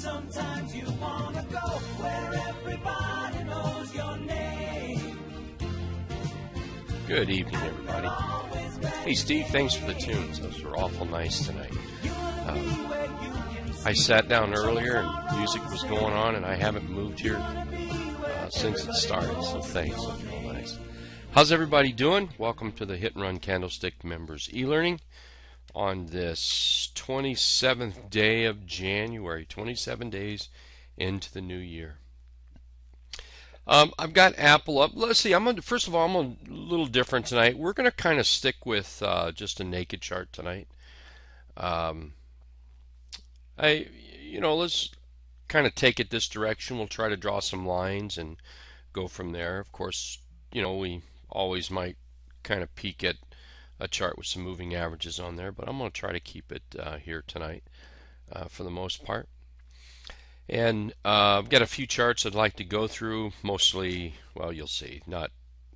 Sometimes you wanna go where everybody knows your name. Good evening, everybody. Hey, Steve, thanks for the tunes. Those were awful nice tonight. I sat down earlier and music was going on, and I haven't moved here since it started, so thanks. Those were all nice. How's everybody doing? Welcome to the Hit and Run Candlestick members e-learning on this 27th day of January, 27 days into the new year. I've got Apple up. Let's see. First of all, I'm a little different tonight. We're going to kind of stick with just a naked chart tonight. Let's kind of take it this direction. We'll try to draw some lines and go from there. Of course, we always might kind of peek at a chart with some moving averages on there, but I'm going to try to keep it here tonight for the most part. And I've got a few charts I'd like to go through, mostly, well, you'll see, not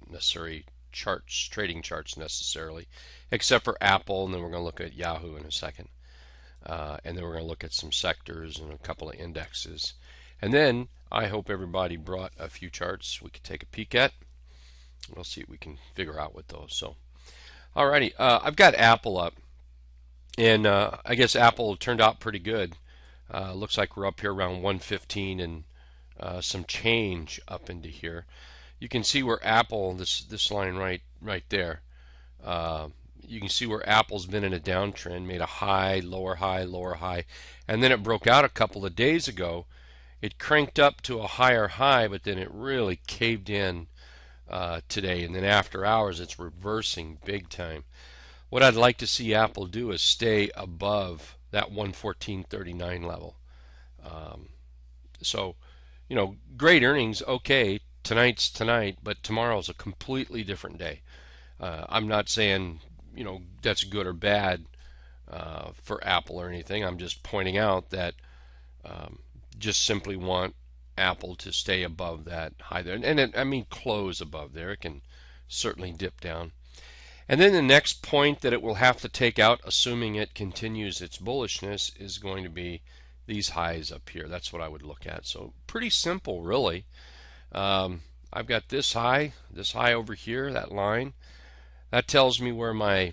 necessarily charts, trading charts necessarily, except for Apple, and then we're going to look at Yahoo in a second. And then we're going to look at some sectors and a couple of indexes. And then I hope everybody brought a few charts we could take a peek at. We'll see what we can figure out with those. So, alrighty, I've got Apple up, and I guess Apple turned out pretty good. Looks like we're up here around 115 and some change up into here. You can see where Apple, this line right there, you can see where Apple's been in a downtrend, made a high, lower high, lower high, and then it broke out a couple of days ago. It cranked up to a higher high, but then it really caved in today, and then after hours it's reversing big time. What I'd like to see Apple do is stay above that 114.39 level. So, great earnings, okay, tonight's tonight, but tomorrow's a completely different day. I'm not saying, that's good or bad for Apple or anything. I'm just pointing out that just simply want Apple to stay above that high there. And close above there. It can certainly dip down. And then the next point that it will have to take out, assuming it continues its bullishness, is going to be these highs up here. That's what I would look at. So pretty simple, really. I've got this high over here, that line. That tells me where my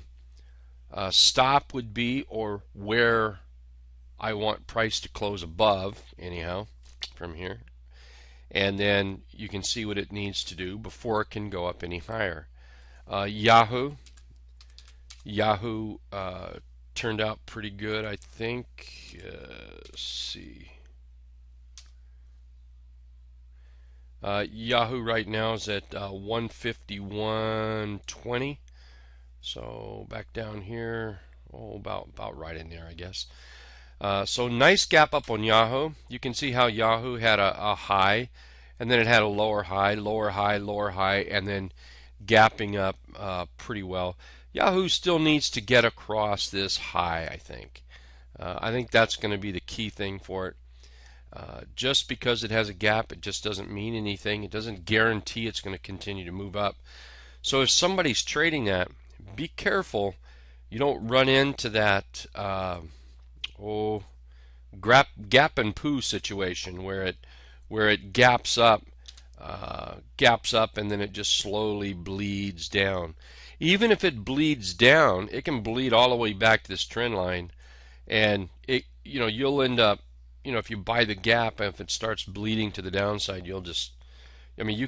stop would be, or where I want price to close above, anyhow, from here. And then you can see what it needs to do before it can go up any higher. Yahoo turned out pretty good, I think. Let's see. Yahoo right now is at 151.20. So back down here, about right in there, I guess. So nice gap up on Yahoo. You can see how Yahoo had a high, and then it had a lower high, lower high, lower high, and then gapping up pretty well. Yahoo still needs to get across this high, I think. I think that's going to be the key thing for it. Just because it has a gap, it just doesn't mean anything. It doesn't guarantee it's going to continue to move up. So if somebody's trading that, be careful you don't run into that gap and poo situation where it gaps up and then it just slowly bleeds down. Even if it bleeds down, it can bleed all the way back to this trend line, and you'll end up, if you buy the gap, and if it starts bleeding to the downside, you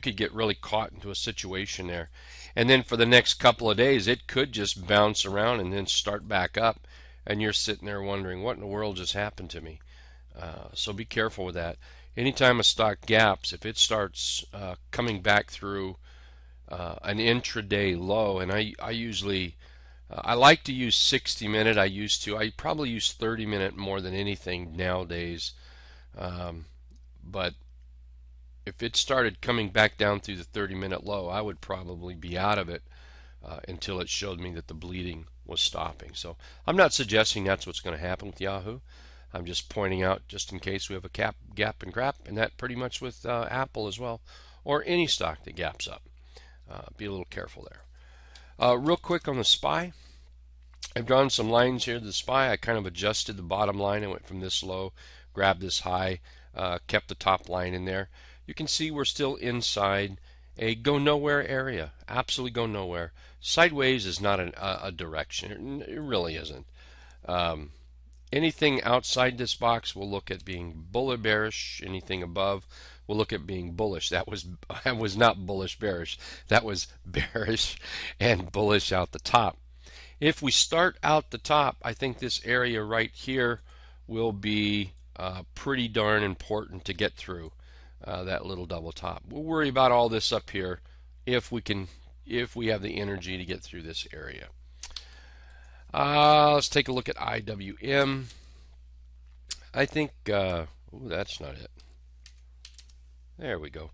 could get really caught into a situation there. And then for the next couple of days, it could just bounce around and then start back up, and you're sitting there wondering, what in the world just happened to me? So be careful with that. Anytime a stock gaps, if it starts coming back through an intraday low, and I usually I like to use 60-minute. I probably use 30-minute more than anything nowadays. But if it started coming back down through the 30-minute low, I would probably be out of it until it showed me that the bleeding was stopping. So I'm not suggesting that's what's going to happen with Yahoo. I'm just pointing out, just in case we have a gap and crap, and that pretty much with Apple as well, or any stock that gaps up. Be a little careful there. Real quick on the SPY. I've drawn some lines here to the SPY. I kind of adjusted the bottom line. I went from this low, grabbed this high, kept the top line in there. You can see we're still inside a go nowhere area. Absolutely go nowhere. Sideways is not a direction. It really isn't. Anything outside this box we'll look at being bull or bearish. Anything above we'll look at being bullish. That was not bullish bearish. That was bearish and bullish out the top. If we start out the top, I think this area right here will be pretty darn important to get through that little double top. We'll worry about all this up here if we have the energy to get through this area. Let's take a look at IWM. I think, ooh, that's not it. There we go.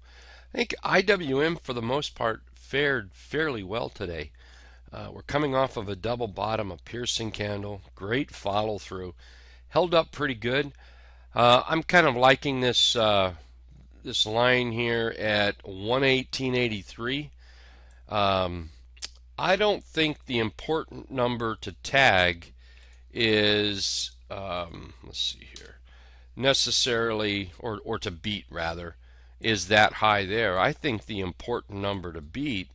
I think IWM for the most part fared fairly well today. We're coming off of a double bottom, a piercing candle, great follow through, held up pretty good. I'm kind of liking this this line here at 118.83. I don't think the important number to tag is let's see here, necessarily, or to beat rather, is that high there. I think the important number to beat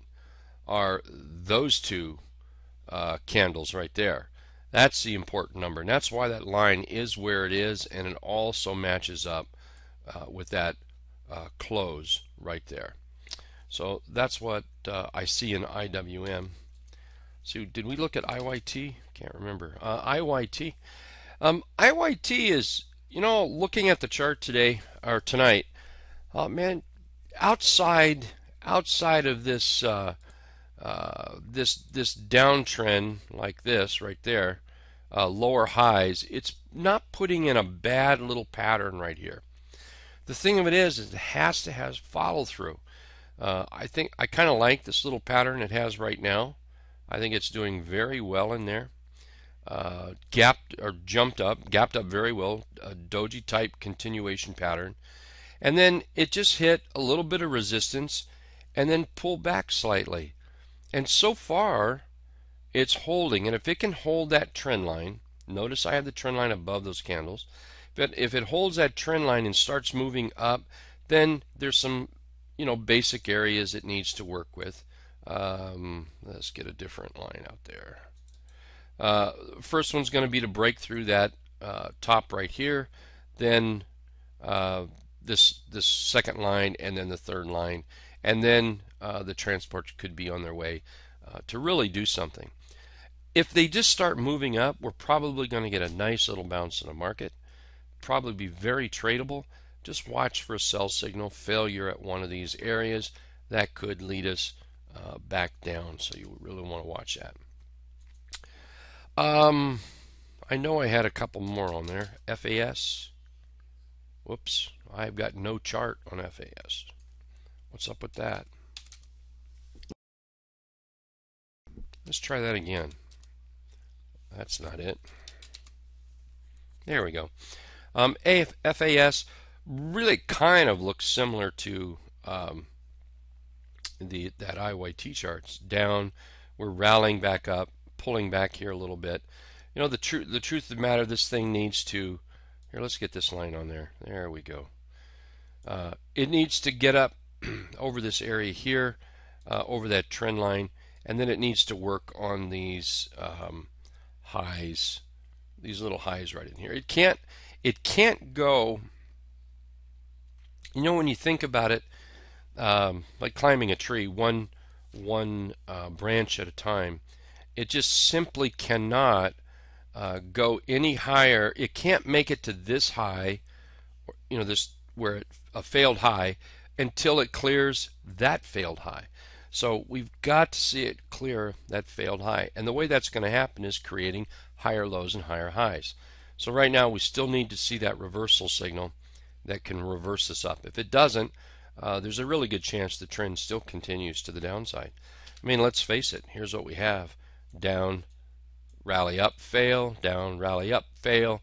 are those two candles right there. That's the important number, and that's why that line is where it is, and it also matches up with that close right there. So that's what I see in IWM. So did we look at IYT? Can't remember. IYT. IYT is, you know, looking at the chart today or tonight. Man, outside of this this downtrend like this right there, lower highs, it's not putting in a bad little pattern right here. The thing of it is it has to have follow through. I think I kind of like this little pattern it has right now. I think it's doing very well in there. Gapped or jumped up, gapped up very well, a doji type continuation pattern. And then it just hit a little bit of resistance and then pulled back slightly. And so far, it's holding. And if it can hold that trend line, notice I have the trend line above those candles. But if it holds that trend line and starts moving up, then there's some, you know, basic areas it needs to work with. Let's get a different line out there. First one's going to be to break through that top right here, then this second line, and then the third line, and then the transport could be on their way to really do something. If they just start moving up, we're probably going to get a nice little bounce in the market. Probably be very tradable. Just watch for a sell signal failure at one of these areas. That could lead us back down, so you really want to watch that. I know I had a couple more on there. FAS. Whoops, I've got no chart on FAS. What's up with that? Let's try that again. That's not it. There we go. FAS really kind of looks similar to that IYT charts. Down, we're rallying back up, pulling back here a little bit. You know, the truth of the matter, this thing needs to, here, let's get this line on there. There we go. It needs to get up over this area here, over that trend line, and then it needs to work on these highs, these little highs right in here. It can't go, you know, when you think about it, like climbing a tree, one branch at a time. It just simply cannot go any higher. It can't make it to this high, you know, this where a failed high, until it clears that failed high. So we've got to see it clear that failed high, and the way that's going to happen is creating higher lows and higher highs. So right now we still need to see that reversal signal that can reverse this up. If it doesn't, there's a really good chance the trend still continues to the downside. I mean, let's face it, here's what we have. Down, rally up, fail, down, rally up, fail.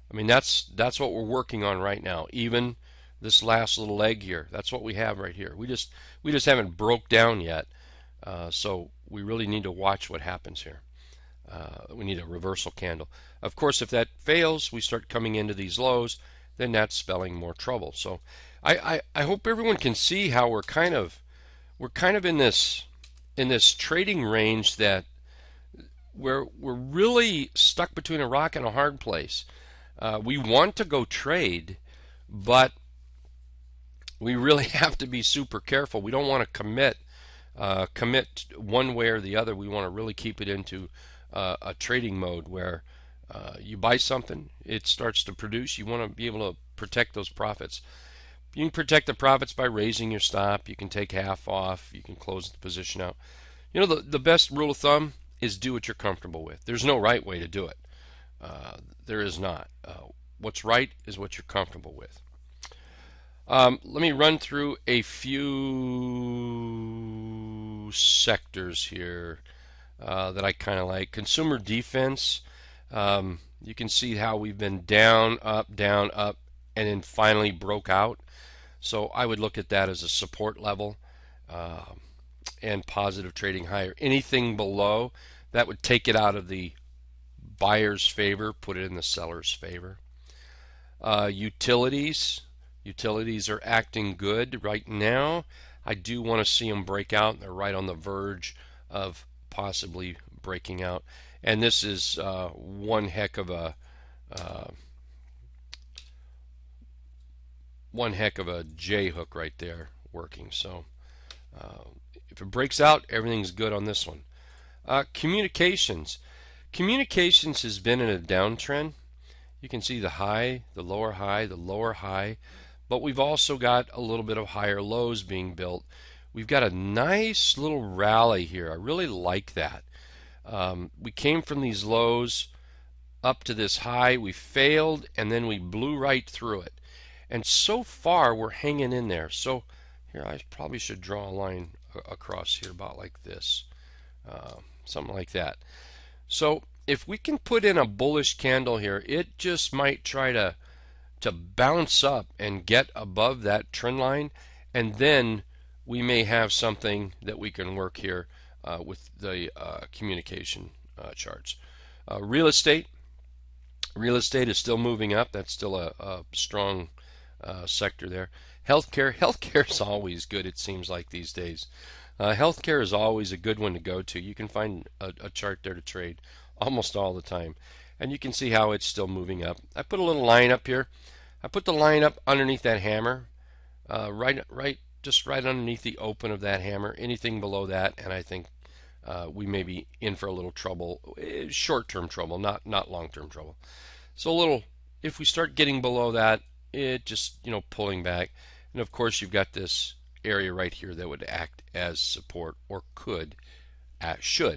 I mean, that's what we're working on right now. Even this last little leg here, that's what we have right here. We just haven't broke down yet, so we really need to watch what happens here. We need a reversal candle. Of course, if that fails, we start coming into these lows, then that's spelling more trouble. So I hope everyone can see how we're kind of in this trading range that we're really stuck between a rock and a hard place. We want to go trade, but we really have to be super careful. We don't want to commit one way or the other. We want to really keep it into a trading mode where you buy something, it starts to produce. You want to be able to protect those profits. You can protect the profits by raising your stop. You can take half off. You can close the position out. You know, the best rule of thumb is do what you're comfortable with. There's no right way to do it. There is not. What's right is what you're comfortable with. Let me run through a few sectors here that I kind of like. Consumer defense. You can see how we've been down, up, and then finally broke out. So I would look at that as a support level and positive trading higher. Anything below that would take it out of the buyer's favor, put it in the seller's favor. Utilities are acting good right now. I do want to see them break out. They're right on the verge of possibly breaking out. And this is one heck of a J hook right there working. So if it breaks out, everything's good on this one. Communications has been in a downtrend. You can see the high, the lower high, the lower high, but we've also got a little bit of higher lows being built. We've got a nice little rally here. I really like that. We came from these lows up to this high. We failed, and then we blew right through it. And so far, we're hanging in there. So here, I probably should draw a line across here about like this, something like that. So if we can put in a bullish candle here, it just might try to bounce up and get above that trend line, and then we may have something that we can work here with the communication charts. Real estate is still moving up. That's still a strong sector there. Healthcare is always good, it seems like these days. Healthcare is always a good one to go to. You can find a chart there to trade almost all the time, and you can see how it's still moving up. I put a little line up here. I put the line up underneath that hammer, just right underneath the open of that hammer. Anything below that, and I think we may be in for a little trouble, short-term trouble, not long-term trouble. So if we start getting below that, it just pulling back, and of course you've got this area right here that would act as support, or should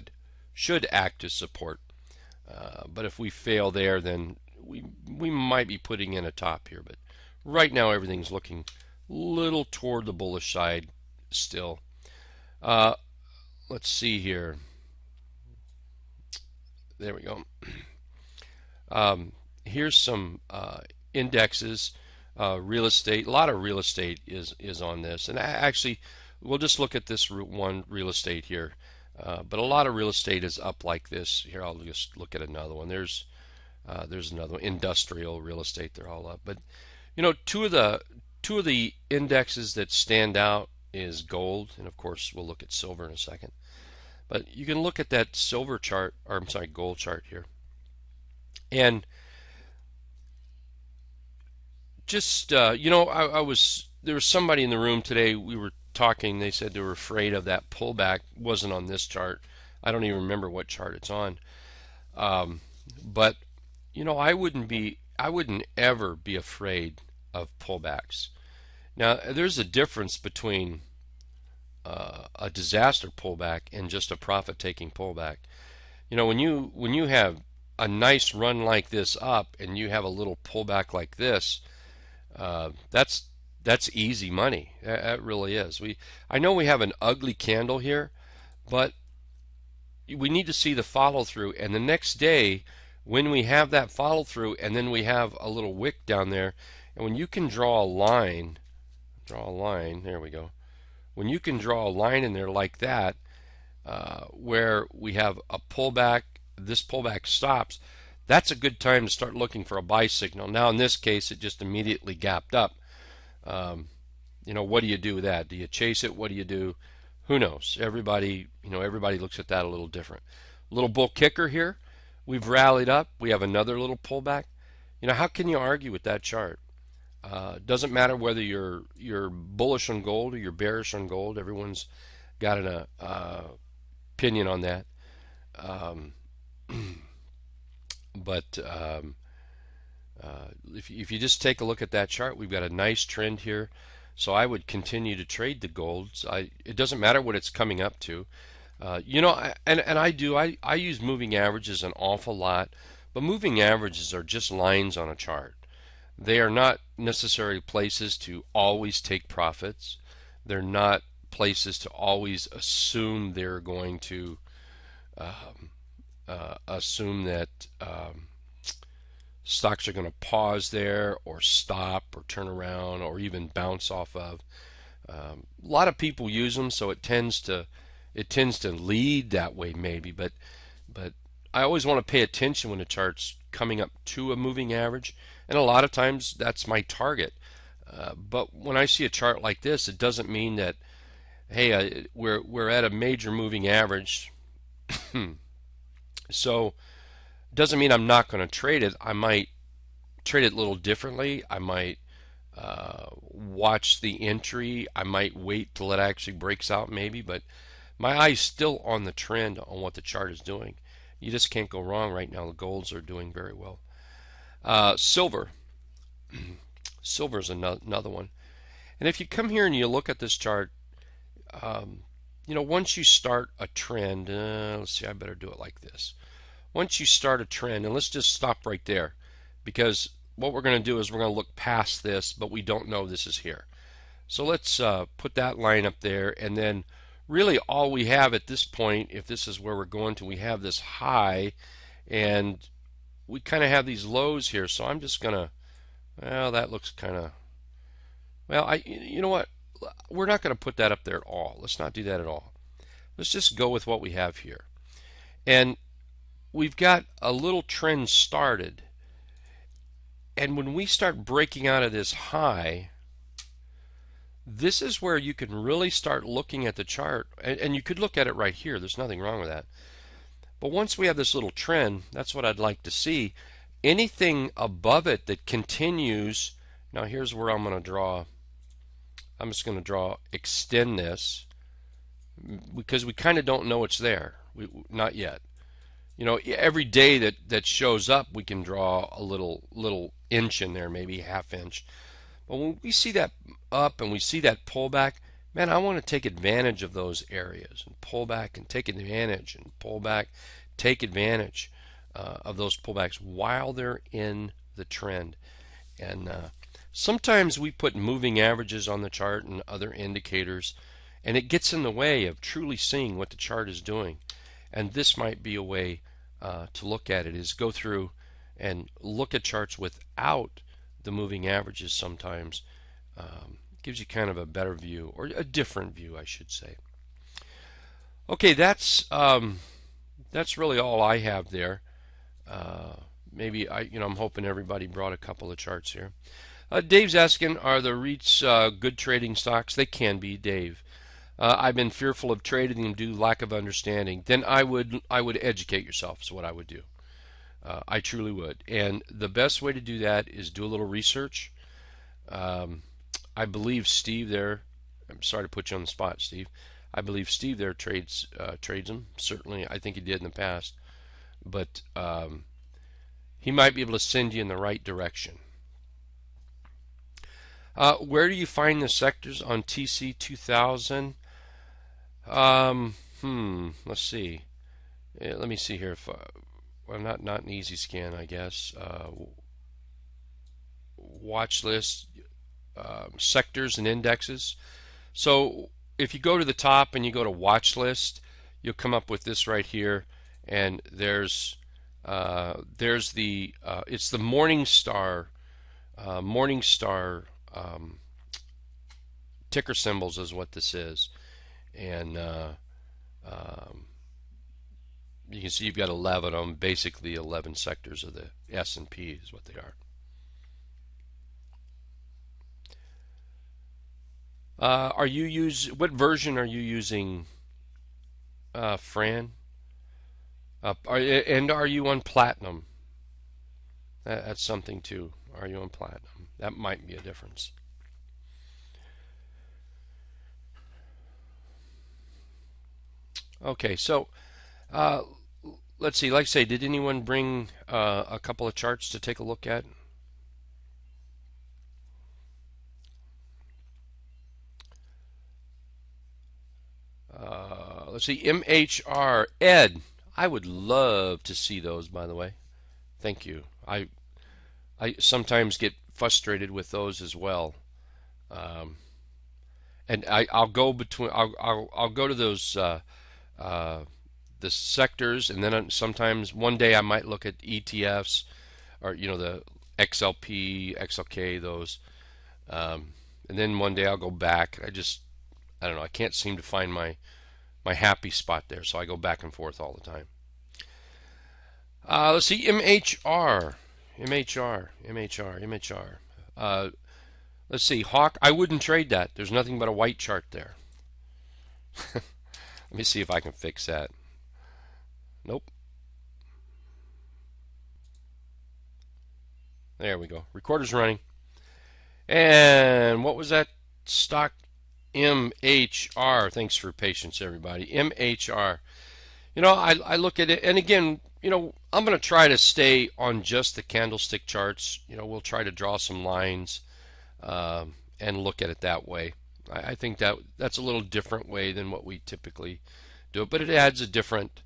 act as support. But if we fail there, then we might be putting in a top here. But right now everything's looking a little toward the bullish side still. Let's see here. There we go. Here's some indexes. Real estate, a lot of real estate is on this, and actually we'll just look at this one real estate here, but a lot of real estate is up like this. Here, I'll just look at another one. There's another one, industrial real estate. They're all up, but two of the indexes that stand out is gold, and of course we'll look at silver in a second. But you can look at that silver chart, or I'm sorry, gold chart here, and just there was somebody in the room today. We were talking. They said they were afraid of that pullback. Wasn't on this chart. I don't even remember what chart it's on. But I wouldn't ever be afraid of pullbacks. Now there's a difference between a disaster pullback and just a profit-taking pullback. When you have a nice run like this up and you have a little pullback like this, that's easy money. That really is. I know we have an ugly candle here, but we need to see the follow through, and the next day when we have that follow through and then we have a little wick down there, and when you can draw a line, there we go. When you can draw a line in there like that, where we have a pullback, this pullback stops, that's a good time to start looking for a buy signal. Now in this case, it just immediately gapped up. What do you do with that? Do you chase it? What do you do? Who knows? Everybody looks at that a little different. Little bull kicker here. We've rallied up. We have another little pullback. How can you argue with that chart? Doesn't matter whether you're bullish on gold or you're bearish on gold. Everyone's got an opinion on that. But if you just take a look at that chart, we've got a nice trend here. So I would continue to trade the golds. It doesn't matter what it's coming up to. I use moving averages an awful lot, but moving averages are just lines on a chart. They are not necessarily places to always take profits. They're not places to always assume they're going to assume that stocks are going to pause there or stop or turn around or even bounce off of. A lot of people use them, so it tends to lead that way maybe, but I always want to pay attention when the chart's coming up to a moving average, and a lot of times that's my target. But when I see a chart like this, it doesn't mean that, hey, we're at a major moving average, so it doesn't mean I'm not going to trade it. I might trade it a little differently. I might watch the entry. I might wait till it actually breaks out maybe, but my eye's still on the trend on what the chart is doing. You just can't go wrong right now. The golds are doing very well. Silver. Silver is another one. And if you come here and you look at this chart, once you start a trend, let's see, I better do it like this. Once you start a trend, and let's just stop right there, because what we're going to do is we're going to look past this, but we don't know this is here. So let's put that line up there, and then really all we have at this point, if this is where we're going to, we have this high, and we kind of have these lows here. So I'm just going to, well, that looks kind of, well, you know what? We're not going to put that up there at all. Let's not do that at all. Let's just go with what we have here. And we've got a little trend started. And when we start breaking out of this high, this is where you can really start looking at the chart. And you could look at it right here. There's nothing wrong with that. But once we have this little trend, that's what I'd like to see. Anything above it that continues, now here's where I'm going to draw. I'm just going to draw extend this, because we kind of don't know it's there. Not yet. Every day that shows up, we can draw a little inch in there, maybe half inch. But when we see that up and we see that pullback, man, I want to take advantage of those areas and pull back and take advantage and pull back, take advantage of those pullbacks while they're in the trend. And sometimes we put moving averages on the chart and other indicators, and it gets in the way of truly seeing what the chart is doing. And this might be a way to look at it, is go through and look at charts without the moving averages sometimes. Gives you kind of a better view, or a different view, I should say. Okay, that's really all I have there. Maybe I'm hoping everybody brought a couple of charts here. Dave's asking, are the REITs good trading stocks? They can be, Dave. I've been fearful of trading them due to lack of understanding. Then I would educate yourself is what I would do. I truly would. And the best way to do that is do a little research. I believe Steve there, I'm sorry to put you on the spot, Steve. I believe Steve there trades them. Certainly, I think he did in the past. But he might be able to send you in the right direction. Where do you find the sectors on TC 2000? Let's see. Let me see here. If well, not an easy scan, I guess. Watch list, sectors and indexes. So if you go to the top and you go to watch list, you'll come up with this right here, and there's the it's the Morningstar ticker symbols is what this is. And you can see you've got 11 of them, basically 11 sectors of the S&P is what they are. What version are you using, Fran? And are you on Platinum? That's something too. Are you on Platinum? That might be a difference. Okay, so let's see. Like I say, did anyone bring a couple of charts to take a look at? Let's see. MHR. Ed, I would love to see those, by the way. Thank you. I sometimes get frustrated with those as well. And I'll go between. I'll go to those the sectors, and then sometimes one day I might look at ETFs or the XLP, XLK, those, and then one day I'll go back. I don't know. I can't seem to find my happy spot there, so I go back and forth all the time. Let's see, MHR. Let's see, Hawk. I wouldn't trade that. There's nothing but a white chart there. Let me see if I can fix that. Nope. There we go. Recorder's running. And what was that stock? MHR. Thanks for patience, everybody. MHR. I look at it, and again, I'm going to try to stay on just the candlestick charts. We'll try to draw some lines and look at it that way. I think that's a little different way than what we typically do it, but it adds a different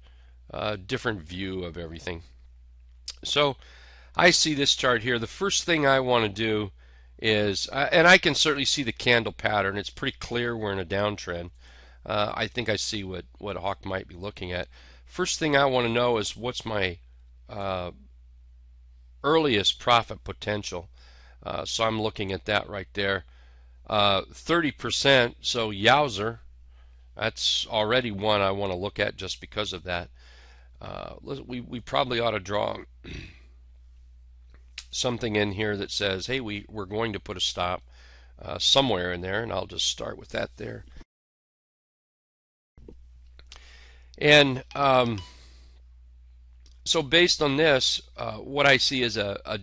view of everything. So I see this chart here. The first thing I want to do is, and I can certainly see the candle pattern. It's pretty clear we're in a downtrend. I think I see what Hawk might be looking at. First thing I want to know is what's my earliest profit potential. So I'm looking at that right there. 30%, so yowzer. That's already one I want to look at just because of that. We probably ought to draw something in here that says, hey, we're going to put a stop somewhere in there, and I'll just start with that there. And so based on this, what I see is a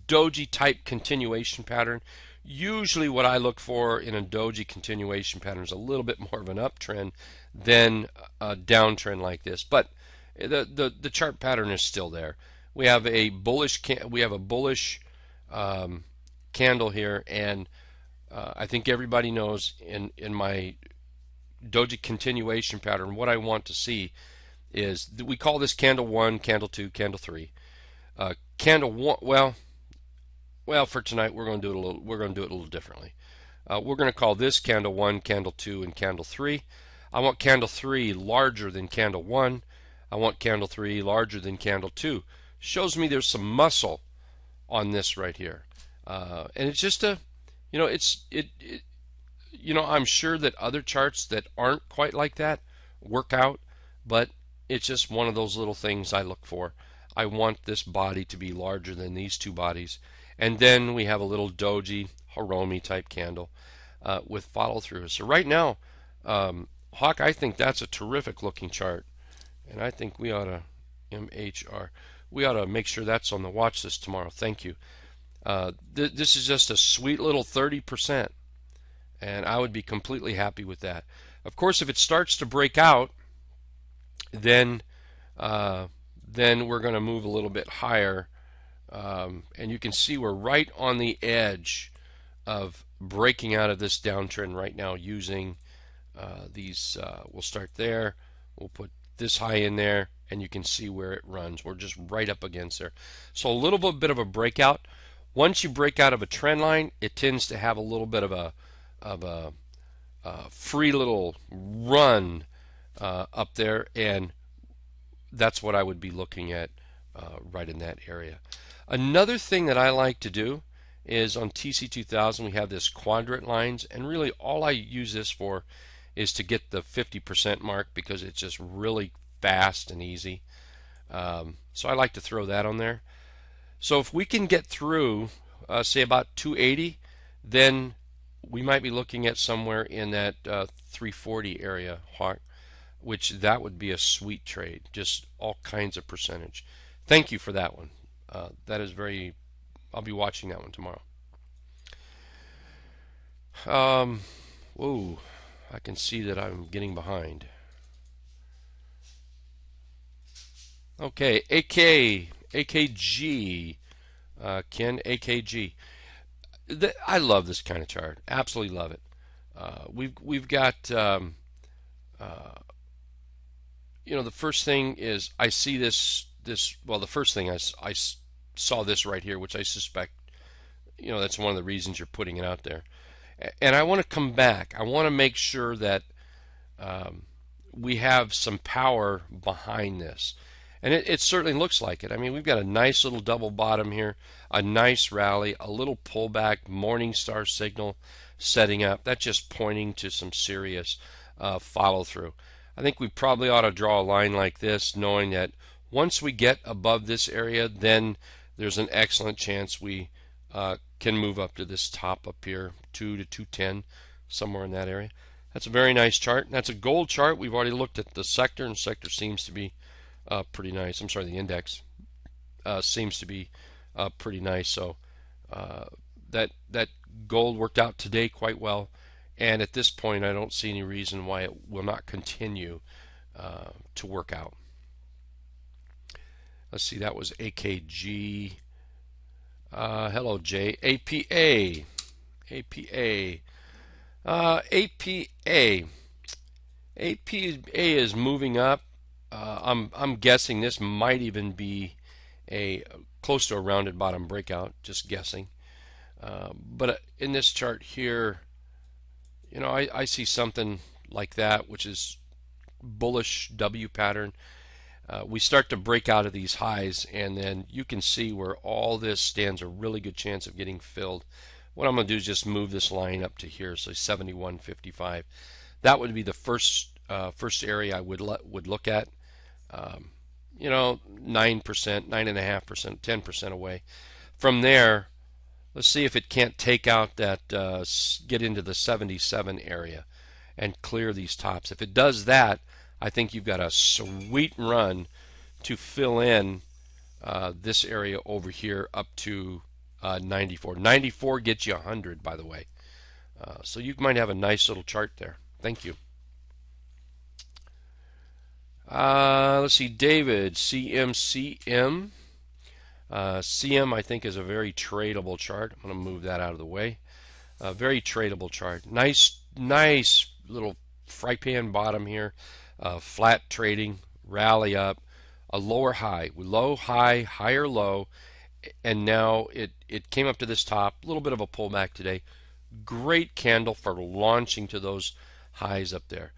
doji type continuation pattern. Usually what I look for in a doji continuation pattern is a little bit more of an uptrend than a downtrend like this, but the chart pattern is still there. We have a bullish candle here, and I think everybody knows in my doji continuation pattern, what I want to see is we call this candle 1, candle 2, candle 3. Candle 1, well, for tonight we're going to do it a little differently. We're going to call this candle 1, candle 2, and candle 3. I want candle 3 larger than candle 1. I want candle 3 larger than candle 2. Shows me there's some muscle on this right here, and it's just I'm sure that other charts that aren't quite like that work out, but it's just one of those little things I look for. I want this body to be larger than these two bodies. And then we have a little doji Hiromi type candle with follow through. So right now, Hawk, I think that's a terrific looking chart, and I think we ought to MHR. We ought to make sure that's on the watch list tomorrow. Thank you. This is just a sweet little 30%, and I would be completely happy with that. Of course, if it starts to break out, then we're going to move a little bit higher, and you can see we're right on the edge of breaking out of this downtrend right now using these. We'll start there. We'll put this high in there, and you can see where it runs. We're just right up against there. So a little bit of a breakout. Once you break out of a trend line, it tends to have a little bit of a free little run up there, and that's what I would be looking at right in that area. Another thing that I like to do is on TC2000 we have this quadrant lines, and really all I use this for is to get the 50% mark because it's just really fast and easy. So I like to throw that on there. So if we can get through, say about 280, then we might be looking at somewhere in that 340 area, which that would be a sweet trade, just all kinds of percentage. Thank you for that one. That is very, I'll be watching that one tomorrow. Whoa, I can see that I'm getting behind. Okay, AKG, Ken, AKG. I love this kind of chart. Absolutely love it. We've got the first thing is I see this well, the first thing I saw this right here, which I suspect that's one of the reasons you're putting it out there. And I want to come back. I want to make sure that we have some power behind this. And it certainly looks like it. I mean, we've got a nice little double bottom here, a nice rally, a little pullback, morning star signal setting up. That's just pointing to some serious follow through. I think we probably ought to draw a line like this, knowing that once we get above this area, then there's an excellent chance we can move up to this top up here, 2 to 210, somewhere in that area. That's a very nice chart. That's a gold chart. We've already looked at the sector, and sector seems to be pretty nice. I'm sorry, the index seems to be pretty nice. So that gold worked out today quite well. And at this point, I don't see any reason why it will not continue to work out. Let's see, that was AKG. Hello, Jay. APA. APA. APA. APA is moving up. I'm guessing this might even be a close to a rounded bottom breakout. Just guessing. But in this chart here, I see something like that, which is bullish W pattern. We start to break out of these highs, and then you can see where all this stands a really good chance of getting filled. What I'm going to do is just move this line up to here, so 71.55. That would be the first area I would look at. 9%, 9.5%, 10% away. From there, let's see if it can't take out that, get into the 77 area and clear these tops. If it does that, I think you've got a sweet run to fill in this area over here up to 94. 94 gets you 100, by the way. So you might have a nice little chart there. Thank you. Let's see, David, CM. CM, I think, is a very tradable chart. I'm going to move that out of the way. Very tradable chart. Nice little fry pan bottom here. Flat trading, rally up, a lower high, low high, higher low, and now it came up to this top. A little bit of a pullback today. Great candle for launching to those highs up there.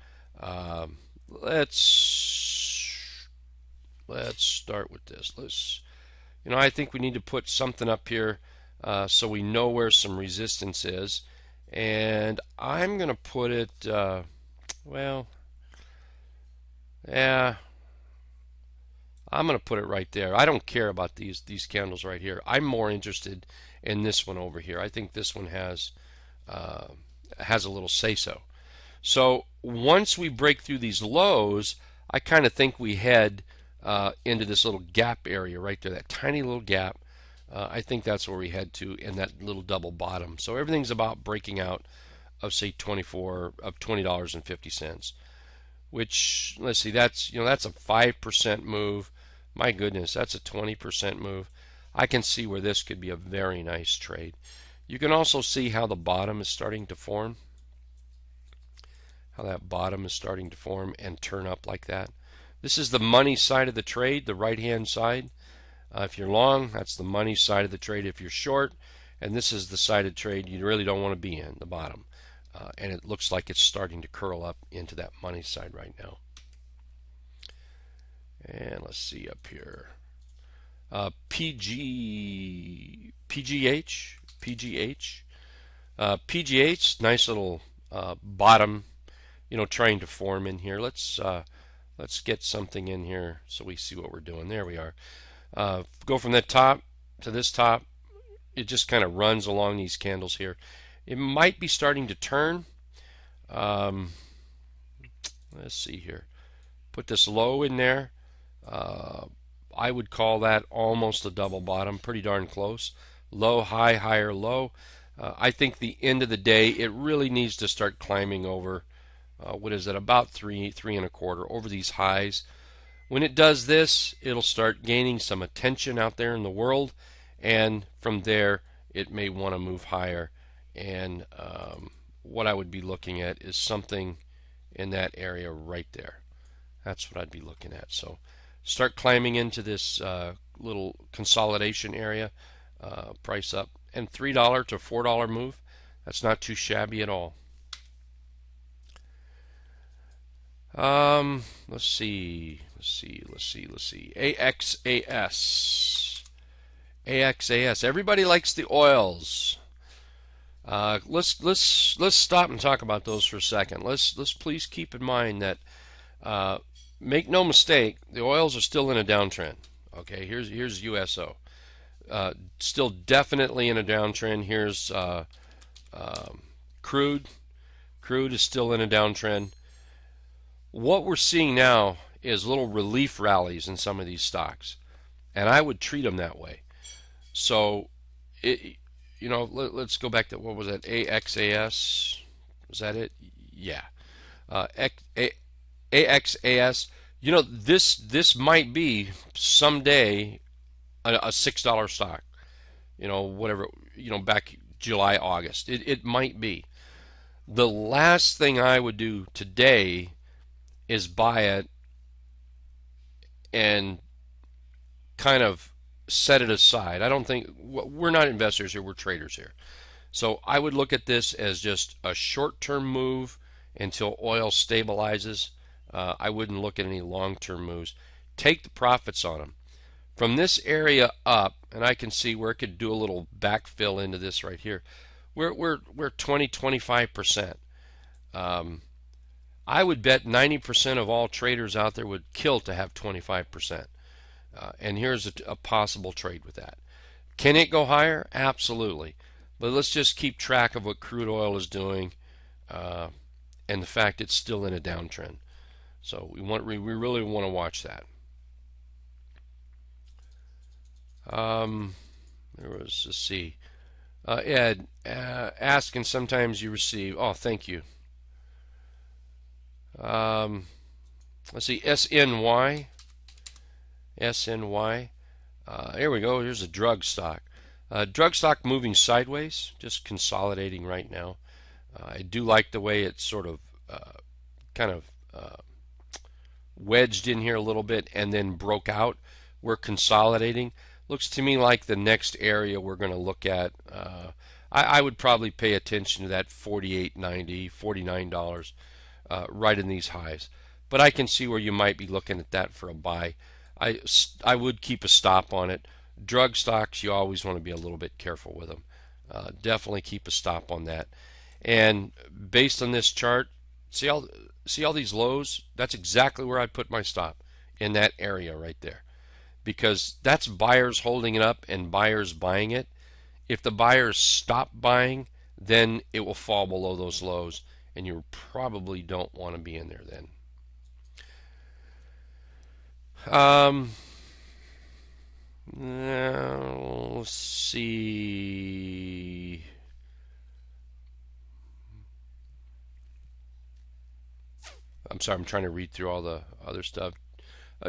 Let's start with this. I think we need to put something up here so we know where some resistance is, and I'm going to put it. Yeah, I'm going to put it right there. I don't care about these candles right here. I'm more interested in this one over here. I think this one has a little say-so. So once we break through these lows, I kind of think we head into this little gap area right there, that tiny little gap. I think that's where we head to in that little double bottom. So everything's about breaking out of, say, $20.50. Which, let's see, that's a 5% move. My goodness, that's a 20% move. I can see where this could be a very nice trade. You can also see how the bottom is starting to form. How that bottom is starting to form and turn up like that. This is the money side of the trade, the right-hand side. If you're long, that's the money side of the trade. If you're short, and this is the side of trade you really don't want to be in, the bottom. And it looks like it's starting to curl up into that money side right now. And let's see up here. PGH. PGH, nice little bottom, trying to form in here. Let's Let's get something in here so we see what we're doing. There we are. Go from that top to this top. It just kind of runs along these candles here. It might be starting to turn. Let's see here. Put this low in there. I would call that almost a double bottom, pretty darn close. Low, high, higher, low. I think the end of the day, it really needs to start climbing over, what is it, about 3.25 over these highs. When it does this, it'll start gaining some attention out there in the world, and from there, it may want to move higher. And what I would be looking at is something in that area right there. That's what I'd be looking at. So start climbing into this little consolidation area, price up, and $3 to $4 move. That's not too shabby at all. Let's see. AXAS. Everybody likes the oils. Let's stop and talk about those for a second. Let's please keep in mind that make no mistake, the oils are still in a downtrend. Okay, here's USO. Still definitely in a downtrend. Here's crude. Crude is still in a downtrend. What we're seeing now is little relief rallies in some of these stocks, and I would treat them that way. So, let's go back to, what was that? AXAS. Was that it? Yeah. AXAS. This might be someday a $6 stock. Whatever. Back July, August. It might be. The last thing I would do today is buy it and kind of set it aside. I don't think, we're not investors here, we're traders here. So I would look at this as just a short-term move until oil stabilizes. I wouldn't look at any long-term moves. Take the profits on them. From this area up, and I can see where it could do a little backfill into this right here. We're 20-25%. I would bet 90% of all traders out there would kill to have 25%. And here's a possible trade with that. Can it go higher? Absolutely. But let's just keep track of what crude oil is doing, and the fact it's still in a downtrend. So we really want to watch that. Let's see. Ed, ask and sometimes you receive. Oh, thank you. Let's see. SNY. Here we go. Here's a drug stock. Drug stock moving sideways, just consolidating right now. I do like the way it's sort of kind of wedged in here a little bit and then broke out. We're consolidating. Looks to me like the next area we're going to look at. I would probably pay attention to that $48.90, $49 right in these highs. But I can see where you might be looking at that for a buy. I would keep a stop on it. Drug stocks, you always want to be a little bit careful with them. Definitely keep a stop on that. And based on this chart, see all these lows? That's exactly where I'd put my stop, in that area right there. Because that's buyers holding it up and buyers buying it. If the buyers stop buying, then it will fall below those lows, and you probably don't want to be in there then. Now, let's see. I'm sorry, I'm trying to read through all the other stuff.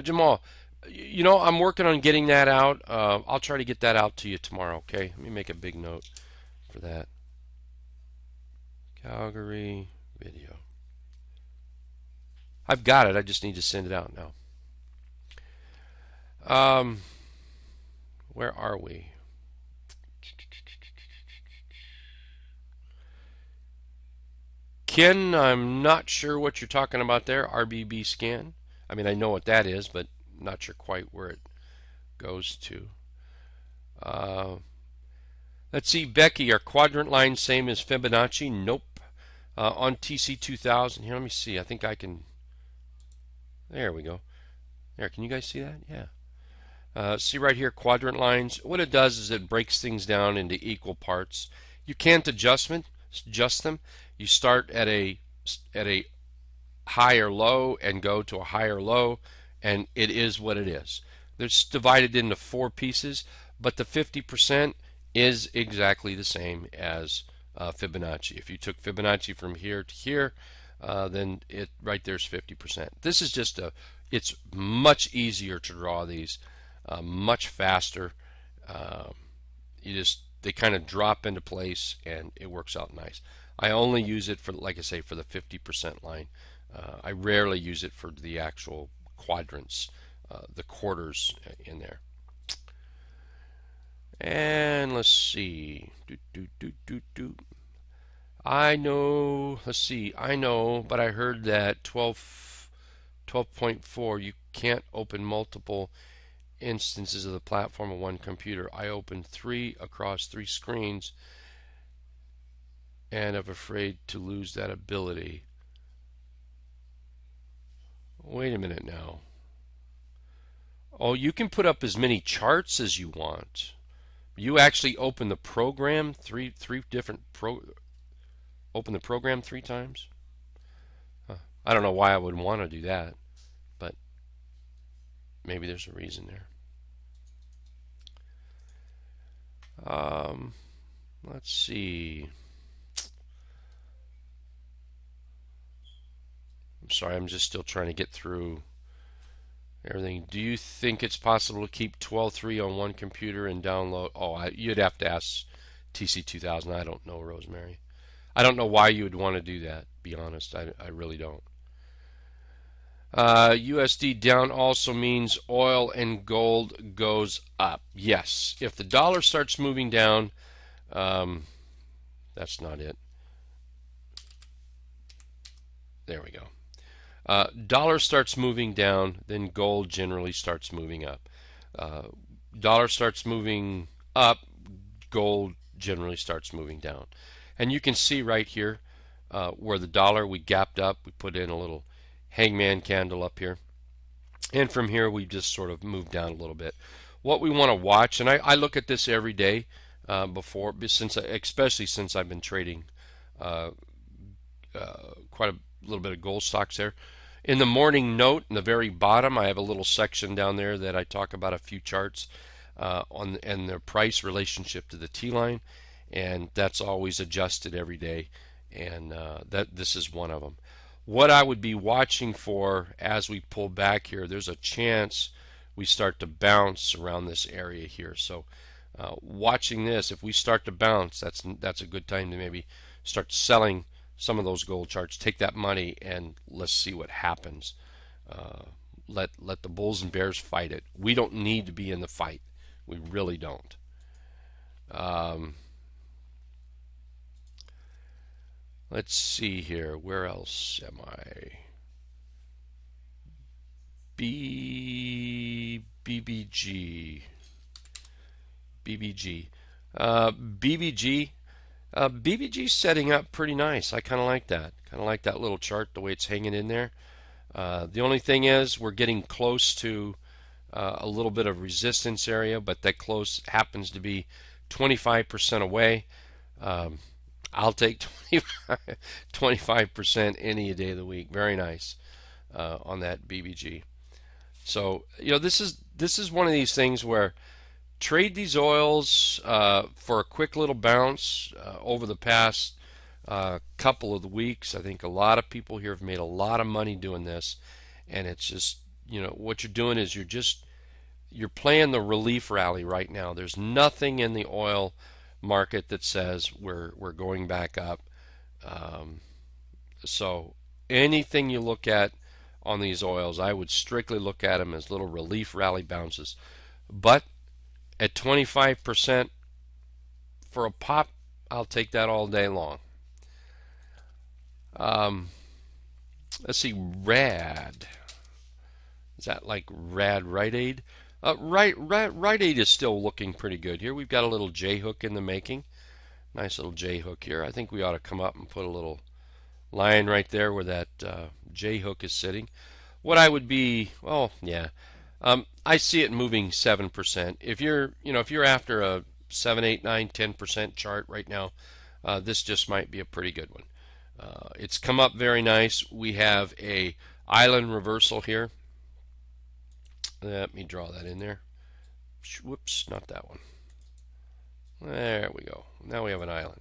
Jamal, I'm working on getting that out. I'll try to get that out to you tomorrow, okay? Let me make a big note for that. Calgary video. I've got it. I just need to send it out now. Where are we? Ken, I'm not sure what you're talking about there. RBB scan. I mean, I know what that is, but not sure quite where it goes to. Let's see, Becky, are quadrant lines same as Fibonacci? Nope. On TC2000, here, let me see. I think I can. There we go. There, can you guys see that? Yeah. See right here, quadrant lines. What it does is it breaks things down into equal parts. You can't adjust them. You start at a high or low and go to a higher low, and it is what it is. It's divided into four pieces, but the 50% is exactly the same as Fibonacci. If you took Fibonacci from here to here, then it right there's 50%. This is it's much easier to draw these, much faster. Uh, they kind of drop into place and it works out nice. I only use it for, like I say, for the 50% line. I rarely use it for the actual quadrants, the quarters in there. And let's see. I know, let's see, I know, but I heard that 12.4, you can't open multiple instances of the platform on one computer. I opened 3 across 3 screens and I'm afraid to lose that ability. Wait a minute now. Oh, you can put up as many charts as you want. You actually open the program open the program 3 times. I don't know why I would want to do that, but maybe there's a reason there. Let's see. I'm sorry, I'm just still trying to get through everything. Do you think it's possible to keep 12.3 on one computer and download? Oh, you'd have to ask TC2000. I don't know, Rosemary. I don't know why you would want to do that, be honest. I really don't. USD down also means oil and gold goes up. Yes, if the dollar starts moving down, that's not it. There we go. Dollar starts moving down, then gold generally starts moving up. Dollar starts moving up, gold generally starts moving down. And you can see right here where the dollar, we gapped up, we put in a little hangman candle up here. And from here we just sort of moved down a little bit. What we want to watch, and I look at this every day especially since I've been trading quite a little bit of gold stocks there. In the morning note, in the very bottom, I have a little section down there that I talk about a few charts and their price relationship to the T-line, and that's always adjusted every day, and this is one of them. What I would be watching for as we pull back here, there's a chance we start to bounce around this area here. So watching this, if we start to bounce, that's a good time to maybe start selling some of those gold charts. Take that money and let's see what happens. Let the bulls and bears fight it. We don't need to be in the fight. We really don't. Let's see here. Where else am I? BBG. BBG. BBG's setting up pretty nice. I kind of like that. Kind of like that little chart, the way it's hanging in there. The only thing is we're getting close to a little bit of resistance area, but that close happens to be 25% away. I'll take 25% any day of the week. Very nice on that BBG. So this is one of these things where trade these oils for a quick little bounce over the past couple of weeks. I think a lot of people here have made a lot of money doing this, and it's just what you're doing is you're playing the relief rally right now. There's nothing in the oil market that says we're going back up. So anything you look at on these oils, I would strictly look at them as little relief rally bounces. But at 25% for a pop, I'll take that all day long. Let's see, RAD. Is that like Rite Aid? Rite Aid is still looking pretty good here. We've got a little J hook in the making. Nice little J hook here. I think we ought to come up and put a little line right there where that J hook is sitting. what I would be, well, yeah, I see it moving 7%. If you're, if you're after a 7, 8, 9, 10% chart right now, this just might be a pretty good one. It's come up very nice. We have a island reversal here. Let me draw that in there. Whoops, not that one. There we go. Now we have an island.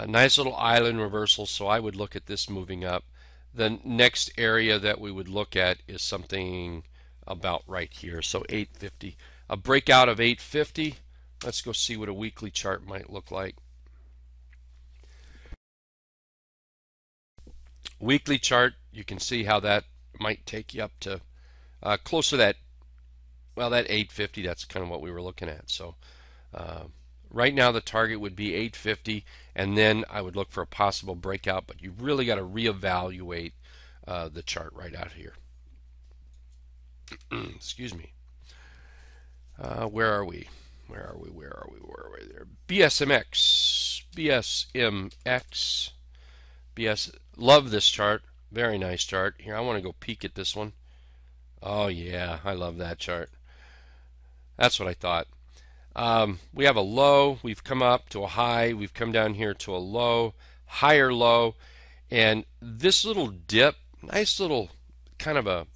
Nice little island reversal, so I would look at this moving up. The next area that we would look at is something about right here, so 850. A breakout of 850. Let's go see what a weekly chart might look like. Weekly chart, you can see how that might take you up to close to that, well, that 850. That's kind of what we were looking at. So right now the target would be 850, and then I would look for a possible breakout, but you really got to reevaluate the chart right out here. Excuse me. Where are we? Where are we? Where are we? Where are we there? BSMX. BSMX. BS. Love this chart. Very nice chart. Here, I want to go peek at this one. Oh, yeah. I love that chart. That's what I thought. We have a low. We've come up to a high. We've come down here to a low, higher low. And this little dip, nice little kind of a,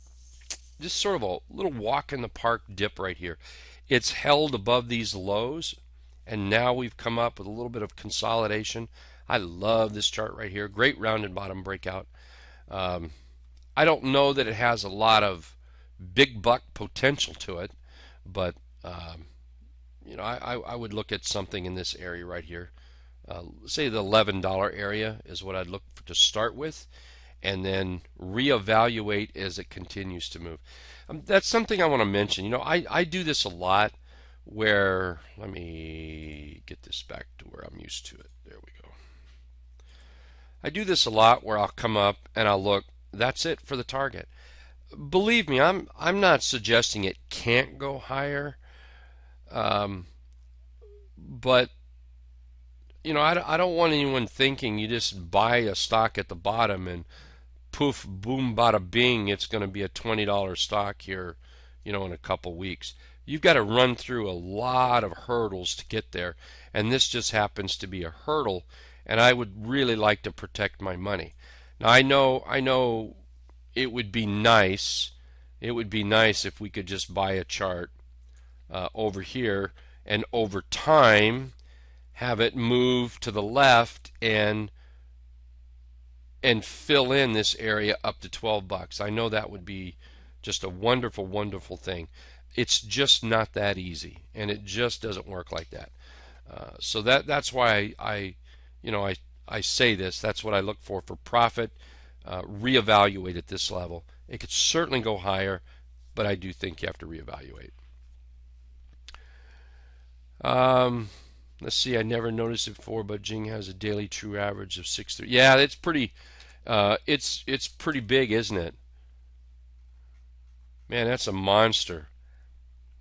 just sort of a little walk in the park dip right here. It's held above these lows, and now we've come up with a little bit of consolidation. I love this chart right here. Great rounded bottom breakout. I don't know that it has a lot of big buck potential to it, but I would look at something in this area right here. Say the $11 area is what I'd look for to start with, and then reevaluate as it continues to move. That's something I want to mention. I do this a lot where, let me get this back to where I'm used to it. There we go. I do this a lot where I'll come up and I'll look, that's it for the target. Believe me, I'm not suggesting it can't go higher, but I don't want anyone thinking you just buy a stock at the bottom and poof, boom, bada bing, it's going to be a $20 stock here, in a couple weeks. You've got to run through a lot of hurdles to get there, and this just happens to be a hurdle, and I would really like to protect my money. Now, I know it would be nice. It would be nice if we could just buy a chart over here, and over time have it move to the left and fill in this area up to 12 bucks. I know that would be just a wonderful, wonderful thing. It's just not that easy, and it just doesn't work like that. So that's why I say this. That's what I look for profit. Reevaluate at this level. It could certainly go higher, but I do think you have to reevaluate. Let's see. I never noticed it before, but Jing has a daily true average of 6.3. Yeah, it's pretty. It's pretty big, isn't it? Man, that's a monster.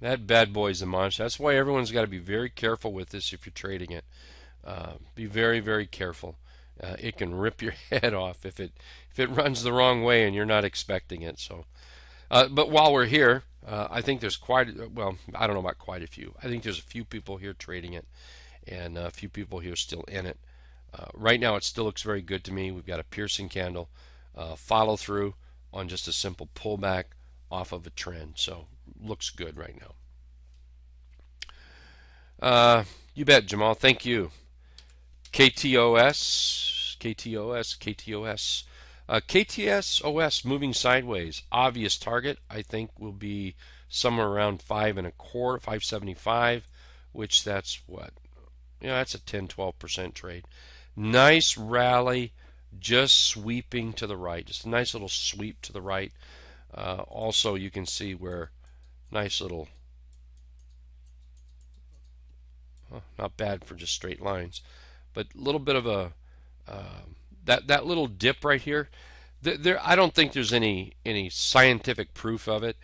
That bad boy is a monster. That's why everyone's got to be very careful with this if you're trading it. Be very, very careful. It can rip your head off if it runs the wrong way and you're not expecting it. So, but while we're here, I think there's I don't know about quite a few. I think there's a few people here trading it, and a few people here still in it. Right now, it still looks very good to me. We've got a piercing candle, follow through on just a simple pullback off of a trend. So, looks good right now. You bet, Jamal. Thank you. KTSOS moving sideways. Obvious target, I think, will be somewhere around 5.25, 575, which that's what? That's a 10-12% trade. Nice rally, just sweeping to the right. Just a nice little sweep to the right. Also, you can see where nice little, not bad for just straight lines, but a little bit of a that little dip right here. There, I don't think there's any scientific proof of it,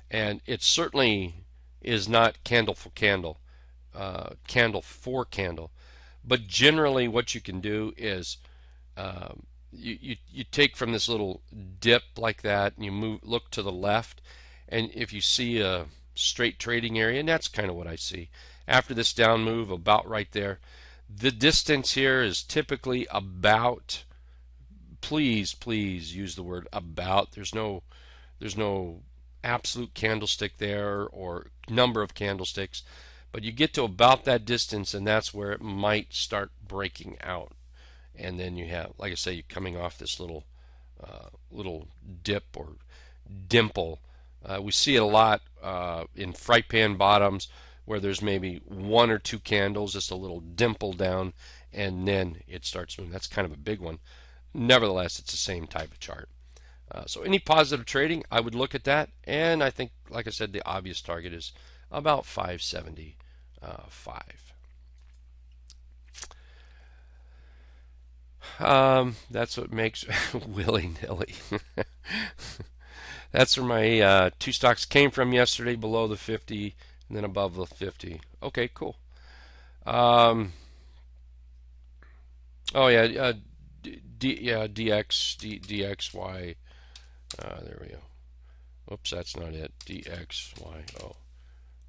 and it certainly is not candle for candle, candle for candle. But generally, what you can do is you take from this little dip like that, and you look to the left, and if you see a straight trading area, and that's kind of what I see after this down move, about right there. The distance here is typically about, please use the word about. There's no absolute candlestick there or number of candlesticks, but you get to about that distance, and that's where it might start breaking out. And then you have, like I say, you're coming off this little dip or dimple. We see it a lot in fry pan bottoms where there's maybe one or two candles, just a little dimple down, and then it starts moving. That's kind of a big one. Nevertheless, it's the same type of chart. So any positive trading, I would look at that, and I think, like I said, the obvious target is about 575. That's what makes willy-nilly. That's where my two stocks came from yesterday, below the 50 and then above the 50. Okay, cool. Oh yeah, DXY. There we go. Oops, that's not it. DXYO.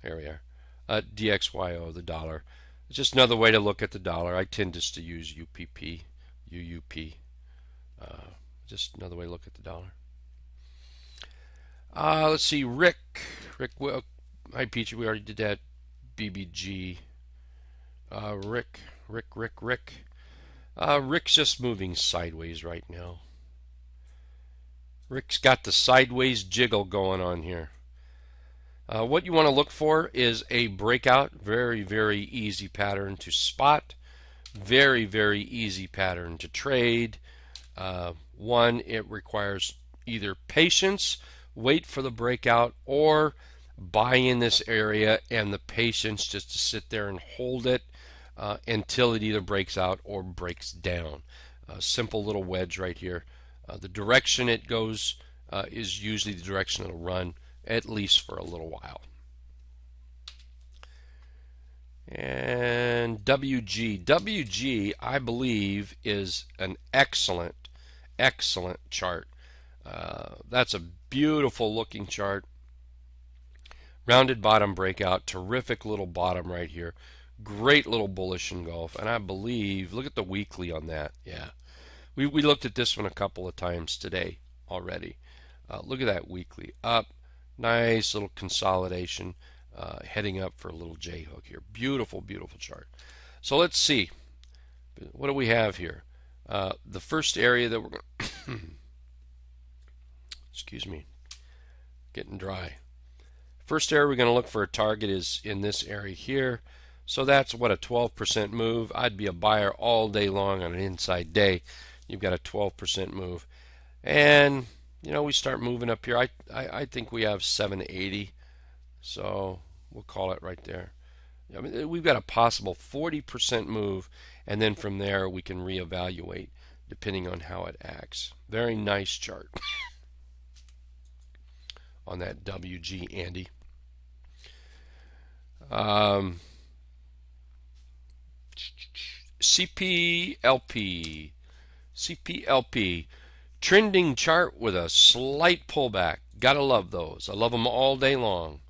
There we are. DXYO, the dollar. It's just another way to look at the dollar. I tend just to use UPP, UUP. Just another way to look at the dollar. Let's see, Rick. Well, hi, Peachy. We already did that. BBG. Rick. Rick's just moving sideways right now. Rick's got the sideways jiggle going on here. What you want to look for is a breakout. Very easy pattern to spot. Very easy pattern to trade. One, it requires either patience, wait for the breakout, or buy in this area and the patience just to sit there and hold it until it either breaks out or breaks down. Simple little wedge right here. The direction it goes is usually the direction it'll run, at least for a little while. And WG, I believe, is an excellent chart. That's a beautiful looking chart. Rounded bottom breakout, terrific little bottom right here. Great little bullish engulf, and I believe, look at the weekly on that. Yeah, we looked at this one a couple of times today already. Look at that weekly up, nice little consolidation, heading up for a little J hook here. Beautiful chart. So let's see, what do we have here? The first area that we're going excuse me, getting dry. First area we're going to look for a target is in this area here. So that's what, a 12% move. I'd be a buyer all day long on an inside day. You've got a 12% move. And, we start moving up here. I think we have 780. So we'll call it right there. I mean, we've got a possible 40% move. And then from there we can reevaluate depending on how it acts. Very nice chart on that WG, Andy. CPLP, trending chart with a slight pullback. Gotta love those. I love them all day long.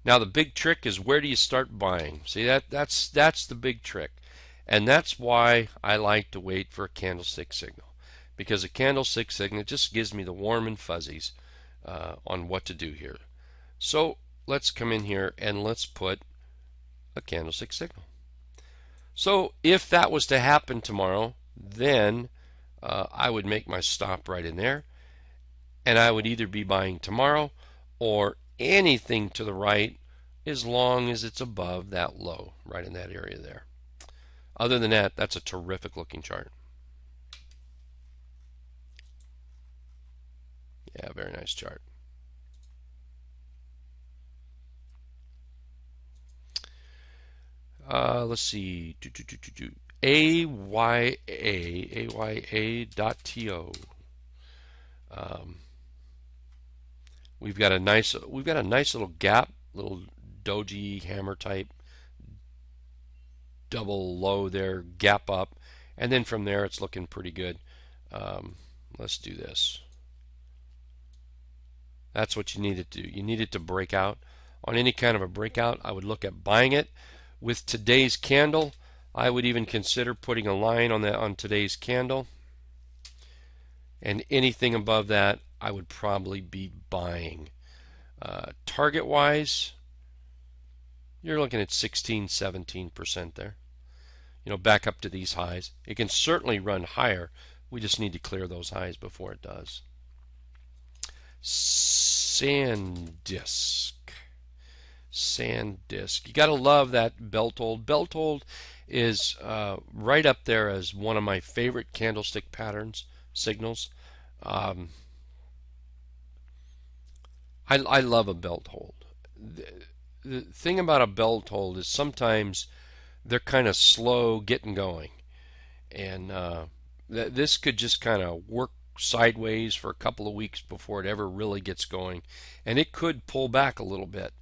Now the big trick is, where do you start buying? See, that's the big trick, and that's why I like to wait for a candlestick signal, because a candlestick signal just gives me the warm and fuzzies on what to do here. So let's come in here and let's put a candlestick signal. So if that was to happen tomorrow, then I would make my stop right in there, and I would either be buying tomorrow or anything to the right, as long as it's above that low right in that area there. Other than that, that's a terrific looking chart. Yeah, very nice chart. Let's see. AYA.to. We've got a nice little gap, little doji hammer type double low there, gap up, and then from there it's looking pretty good. Let's do this. That's what you need it to do. You need it to break out. On any kind of a breakout, I would look at buying it. With today's candle, I would even consider putting a line on that on today's candle. And anything above that, I would probably be buying. Target wise, you're looking at 16-17% there. You know, back up to these highs. It can certainly run higher. We just need to clear those highs before it does. SanDisk. SanDisk. You got to love that belt hold. Belt hold is right up there as one of my favorite candlestick patterns, signals. I love a belt hold. The thing about a belt hold is sometimes they're kind of slow getting going, and this could just kind of work sideways for a couple of weeks before it ever really gets going, and it could pull back a little bit,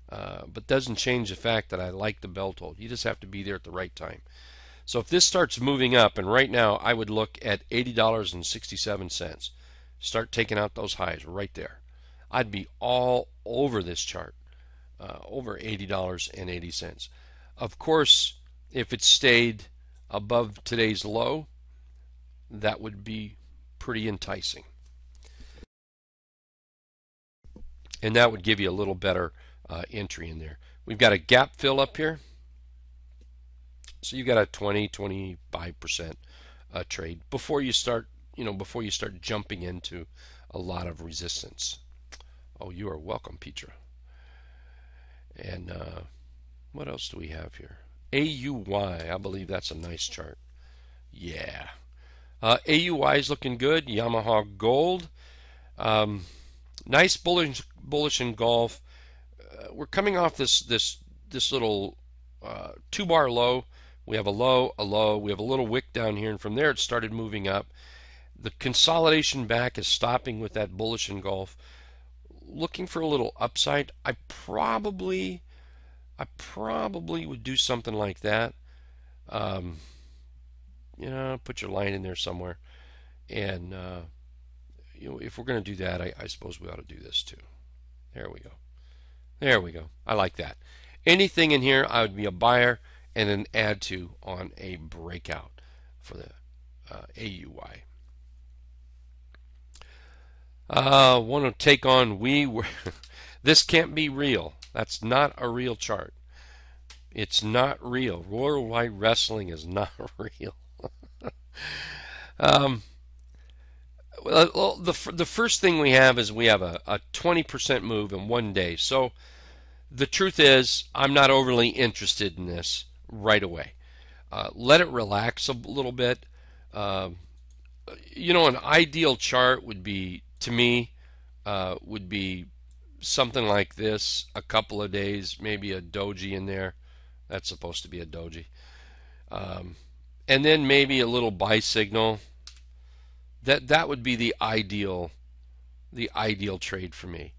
but doesn't change the fact that I like the belt hold. You just have to be there at the right time. So if this starts moving up, and right now I would look at $80.67, start taking out those highs right there. I'd be all over this chart, over $80.80. Of course, if it stayed above today's low, that would be pretty enticing. And that would give you a little better entry in there. We've got a gap fill up here. So you've got a 20-25% trade before you start, before you start jumping into a lot of resistance. Oh, you are welcome, Petra. And what else do we have here? AUY, I believe that's a nice chart. Yeah. AUY is looking good. Yamaha Gold. Nice bullish engulf. We're coming off this little 2-bar low. We have a low, a low. We have a little wick down here, and from there it started moving up. The consolidation back is stopping with that bullish engulf. Looking for a little upside. I probably would do something like that. Put your line in there somewhere, and if we're going to do that, I suppose we ought to do this too. There we go. There we go. I like that. Anything in here, I would be a buyer and an add to on a breakout for the AUY. Want to take on this can't be real. That's not a real chart. It's not real. Worldwide Wrestling is not real. Well, the first thing we have is we have a 20% move in one day. So the truth is, I'm not overly interested in this right away. Let it relax a little bit. An ideal chart would be, to me, would be something like this, a couple of days, maybe a doji in there. That's supposed to be a doji. And then maybe a little buy signal. That would be the ideal trade for me.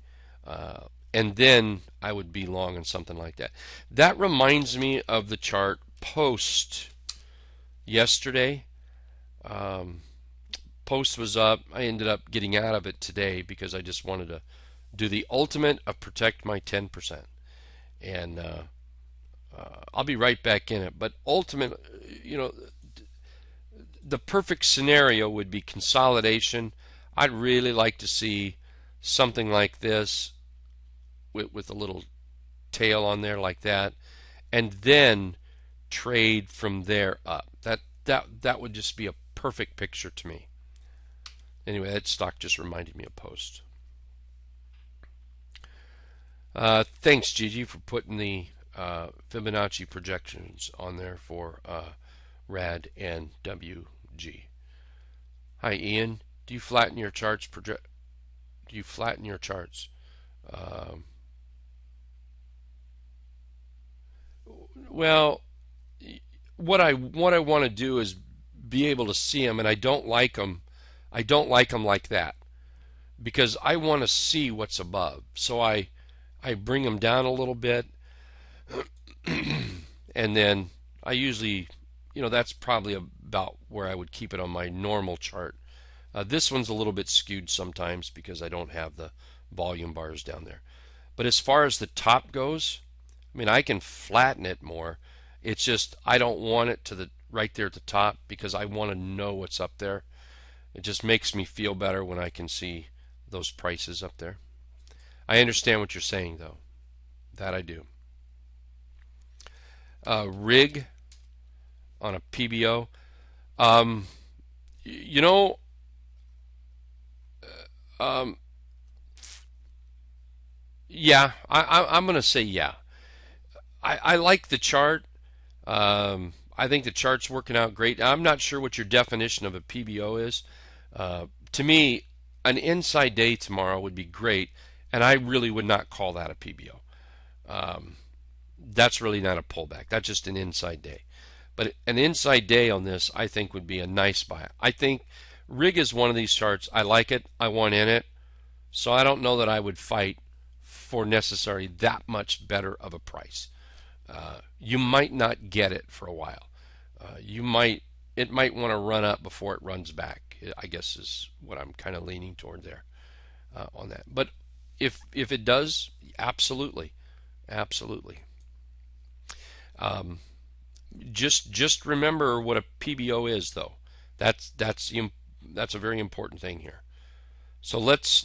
And then I would be long on something like that. That reminds me of the chart post yesterday. Post was up. I ended up getting out of it today because I just wanted to do the ultimate of protect my 10%. And I'll be right back in it. But ultimate, the perfect scenario would be consolidation. I'd really like to see something like this with a little tail on there like that, and then trade from there up. That would just be a perfect picture to me. Anyway, that stock just reminded me of Post. Thanks, Gigi, for putting the Fibonacci projections on there for RAD and WG. Hi, Ian. Do you flatten your charts? Do you flatten your charts? Well, what I want to do is be able to see them, and I don't like them. I don't like them like that because I want to see what's above. So I bring them down a little bit, and then I usually, that's probably about where I would keep it on my normal chart. This one's a little bit skewed sometimes because I don't have the volume bars down there. But as far as the top goes, I mean, I can flatten it more. It's just I don't want it to the right there at the top because I want to know what's up there. It just makes me feel better when I can see those prices up there. I understand what you're saying, though. That I do. Rig on a PBO. Um, you know, um, yeah, I'm going to say yeah. I like the chart. I think the chart's working out great. I'm not sure what your definition of a PBO is. To me, an inside day tomorrow would be great, and I really would not call that a PBO. That's really not a pullback. That's just an inside day. But an inside day on this, I think, would be a nice buy. I think rig is one of these charts. I like it. I want in it. So I don't know that I would fight for necessarily that much better of a price. You might not get it for a while. It might want to run up before it runs back. I guess is what I'm kind of leaning toward there on that. But if it does, absolutely, absolutely. Just remember what a PBO is, though. That's a very important thing here. So let's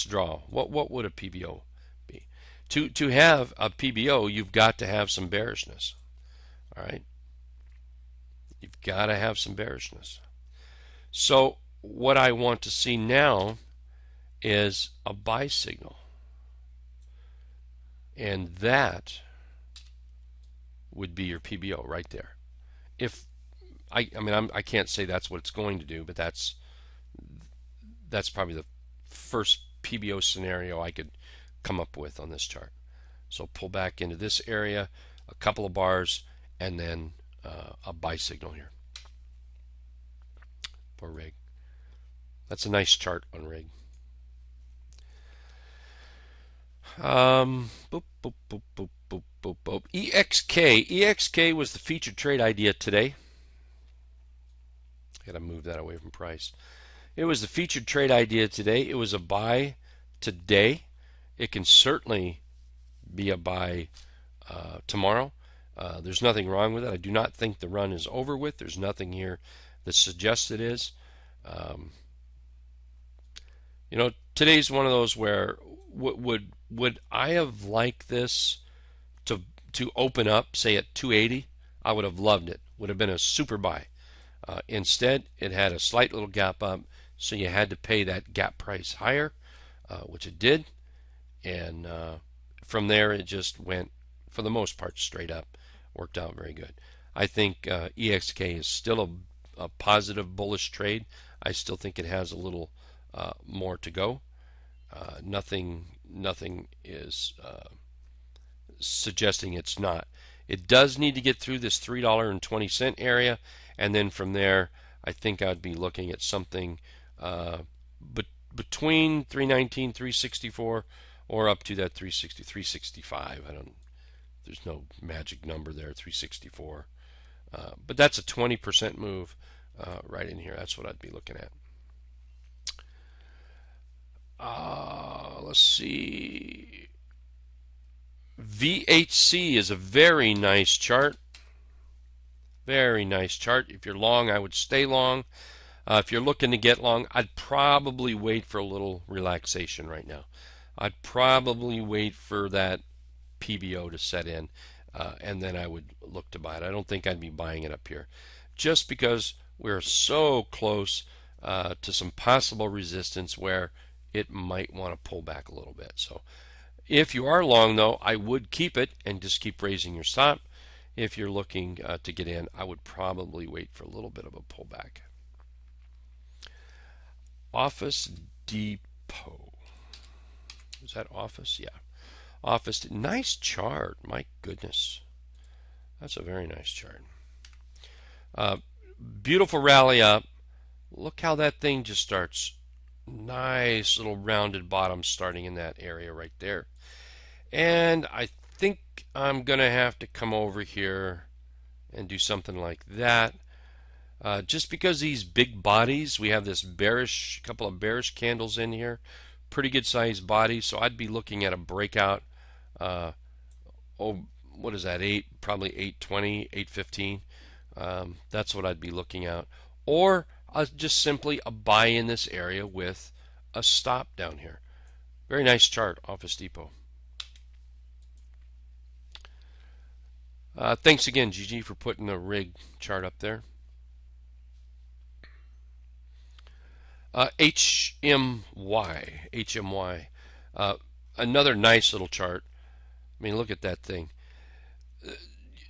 draw. What would a PBO be? To have a PBO, you've got to have some bearishness. All right, you've got to have some bearishness. So what I want to see now is a buy signal, and that would be your PBO right there. If I mean I can't say that's what it's going to do, but that's probably the first PBO scenario I could come up with on this chart. So pull back into this area, a couple of bars, and then a buy signal here for rig. That's a nice chart on rig. Boop, boop, boop, boop, boop, boop, boop. EXK was the featured trade idea today. Got to move that away from price. It was the featured trade idea today. It was a buy today. It can certainly be a buy tomorrow. There's nothing wrong with it. I do not think the run is over with. There's nothing here that suggests it is. Today's one of those where would I have liked this to open up, say at 280? I would have loved it. Would have been a super buy. Instead, it had a slight little gap up, so you had to pay that gap price higher, which it did, and from there it just went, for the most part, straight up. Worked out very good. I think EXK is still a positive bullish trade. I still think it has a little more to go. Nothing is suggesting it's not. It does need to get through this $3.20 area, and then from there, I think I'd be looking at something between 319, 364, or up to that 360, 365. There's no magic number there, 364. But that's a 20% move right in here. That's what I'd be looking at. Let's see. VHC is a very nice chart. Very nice chart. If you're long, I would stay long. If you're looking to get long, I'd probably wait for a little relaxation right now. I'd probably wait for that PBO to set in, and then I would look to buy it. I don't think I'd be buying it up here, just because we're so close to some possible resistance where it might want to pull back a little bit. So if you are long, though, I would keep it and just keep raising your stop. If you're looking to get in, I would probably wait for a little bit of a pullback. Office Depot. Is that Office? Yeah. Office. Nice chart. My goodness. That's a very nice chart. Beautiful rally up. Look how that thing just starts. Nice little rounded bottom starting in that area right there. And I think I'm going to have to come over here and do something like that. Just because these big bodies, we have this bearish, couple of bearish candles in here, pretty good sized bodies, so I'd be looking at a breakout. Oh, what is that? Probably 820, 815. That's what I'd be looking at, or just simply a buy in this area with a stop down here. Very nice chart, Office Depot. Thanks again, Gigi, for putting the rig chart up there. HMY. Another nice little chart. I mean, look at that thing.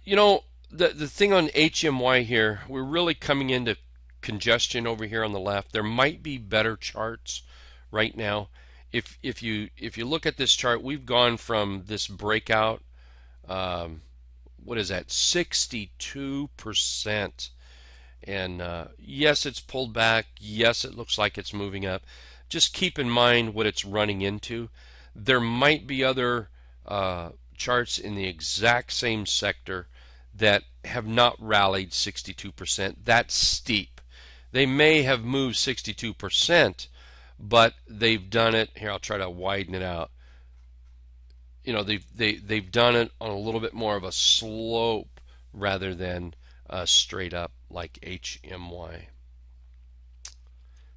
You know, the thing on HMY here, we're really coming into congestion over here on the left. There might be better charts right now. If you look at this chart, we've gone from this breakout. What is that? 62%. And yes, it's pulled back. Yes, it looks like it's moving up. Just keep in mind what it's running into. There might be other charts in the exact same sector that have not rallied 62%. That's steep. They may have moved 62%, but they've done it. Here, I'll try to widen it out. You know, they've done it on a little bit more of a slope rather than straight up like HMY.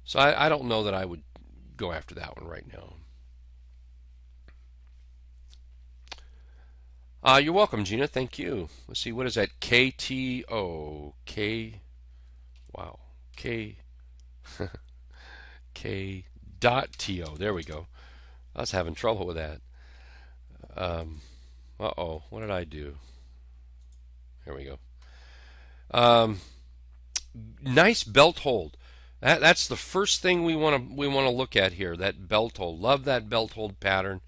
So I don't know that I would go after that one right now. You're welcome, Gina. Thank you. Let's see, what is that? KTO. Wow. K.TO. There we go. I was having trouble with that. Uh-oh. What did I do? There we go. Nice belt hold. That's the first thing we want to look at here. That belt hold. Love that belt hold pattern.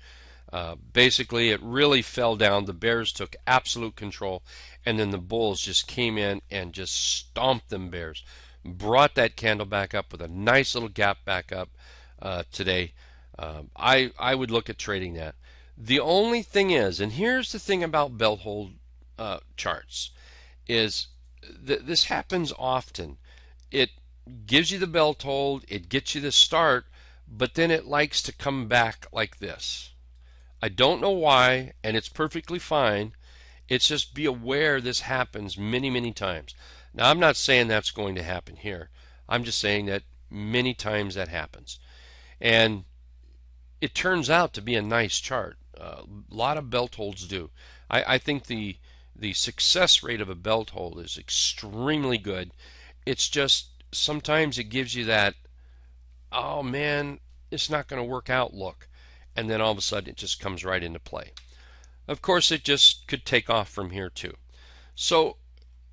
Basically, it really fell down. The bears took absolute control, and then the bulls just came in and just stomped them bears. Brought that candle back up with a nice little gap back up today. I would look at trading that. The only thing is, and here's the thing about belt hold charts, is this happens often. It gives you the belt hold, it gets you the start, but then it likes to come back like this. I don't know why, and it's perfectly fine. It's just be aware this happens many, many times. Now, I'm not saying that's going to happen here. I'm just saying that many times that happens. And it turns out to be a nice chart. A lot of belt holds do. I think the success rate of a belt hold is extremely good. It's just sometimes it gives you that, oh man, it's not going to work out look. And then all of a sudden it just comes right into play. Of course, it just could take off from here too. So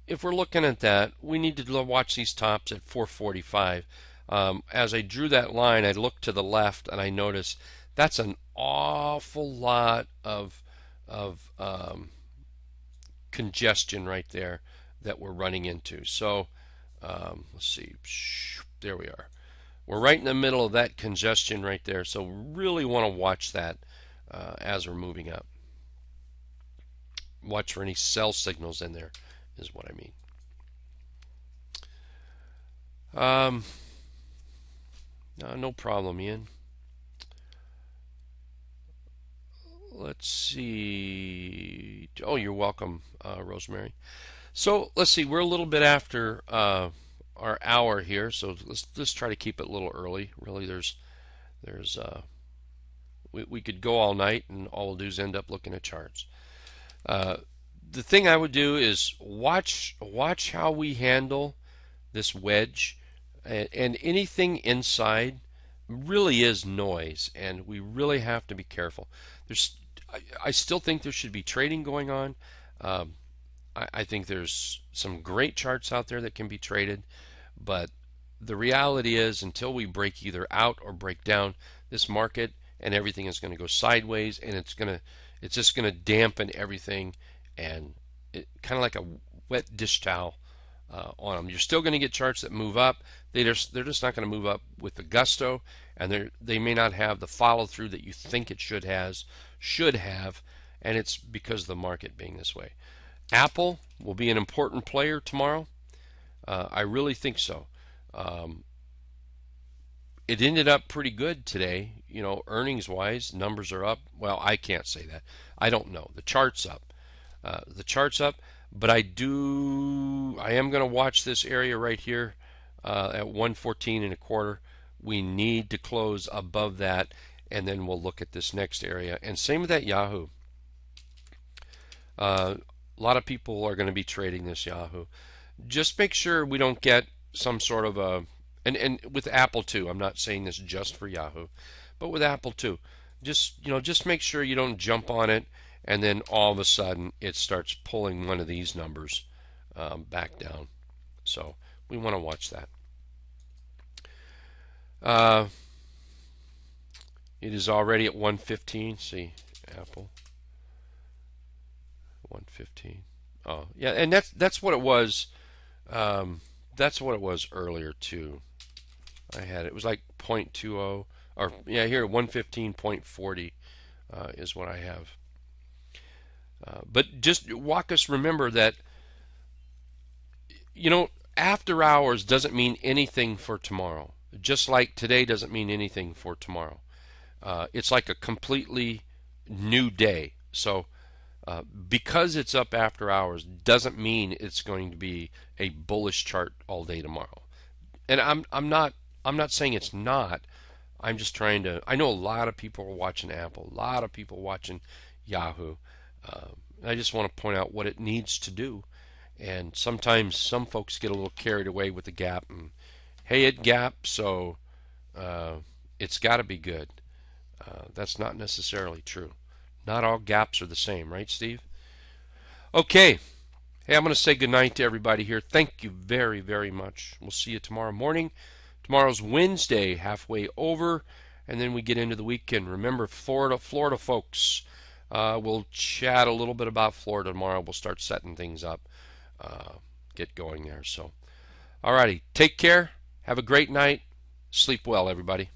if we're looking at that, we need to watch these tops at 445. As I drew that line, I looked to the left and I noticed that's an awful lot of congestion right there that we're running into. So let's see. There we are. We're right in the middle of that congestion right there, so really want to watch that as we're moving up. Watch for any sell signals in there is what I mean. No problem, Ian. Let's see. Oh, you're welcome, Rosemary. So let's see. We're a little bit after our hour here, so let's try to keep it a little early. Really, we could go all night, and all we'll do is end up looking at charts. The thing I would do is watch how we handle this wedge, and anything inside really is noise, and we really have to be careful. I still think there should be trading going on. I think there's some great charts out there that can be traded, but the reality is until we break either out or break down this market, and everything is going to go sideways, and it's just going to dampen everything, and kind of like a wet dish towel on them. You're still going to get charts that move up. They're just not going to move up with the gusto, and they may not have the follow through that you think it should have, and it's because of the market being this way. Apple, will be an important player tomorrow. I really think so. It ended up pretty good today. Earnings wise, numbers are up. Well, I can't say that. I don't know. The chart's up. But I am going to watch this area right here at 114.25. We need to close above that, and then we'll look at this next area. And same with that Yahoo. A lot of people are going to be trading this Yahoo. Just make sure we don't get some sort of a, and with Apple too. I'm not saying this just for Yahoo, but with Apple too. Just make sure you don't jump on it, and then all of a sudden it starts pulling one of these numbers back down. So we want to watch that. It is already at 115. See, Apple 115. Oh yeah, and that's what it was. That's what it was earlier too. It was like 0.20, or yeah, here 115.40 is what I have. But just walk us. Remember that after hours doesn't mean anything for tomorrow. Just like today doesn't mean anything for tomorrow. It's like a completely new day. So because it's up after hours doesn't mean it's going to be a bullish chart all day tomorrow. And I'm not saying it's not. I'm just trying to. I know a lot of people are watching Apple, a lot of people watching Yahoo. I just want to point out what it needs to do. And sometimes some folks get a little carried away with the gap, and hey, it gap, so it's got to be good. That's not necessarily true. Not all gaps are the same, right, Steve? Okay. Hey, I'm going to say goodnight to everybody here. Thank you very, very much. We'll see you tomorrow morning. Tomorrow's Wednesday, halfway over, and then we get into the weekend. Remember, Florida folks. We'll chat a little bit about Florida tomorrow. We'll start setting things up, get going there. So, alrighty, take care. Have a great night. Sleep well, everybody.